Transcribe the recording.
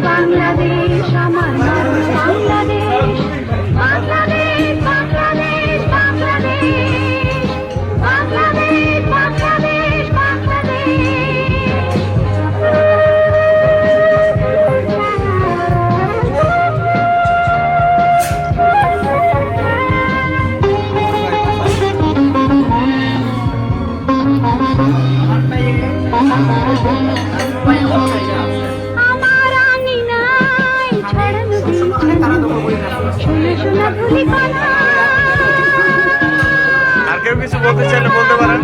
বাংলাদেশ আমার মরণ বাংলাদেশ, বাংলাদেশ বাংলাদেশ বাংলাদেশ, বাংলাদেশ বাংলাদেশ আমার আনি নাই ছড়ানো শোনা শোনা ধুলি আর কেউ কিছু বলতে চাইলে বলতে পারেন।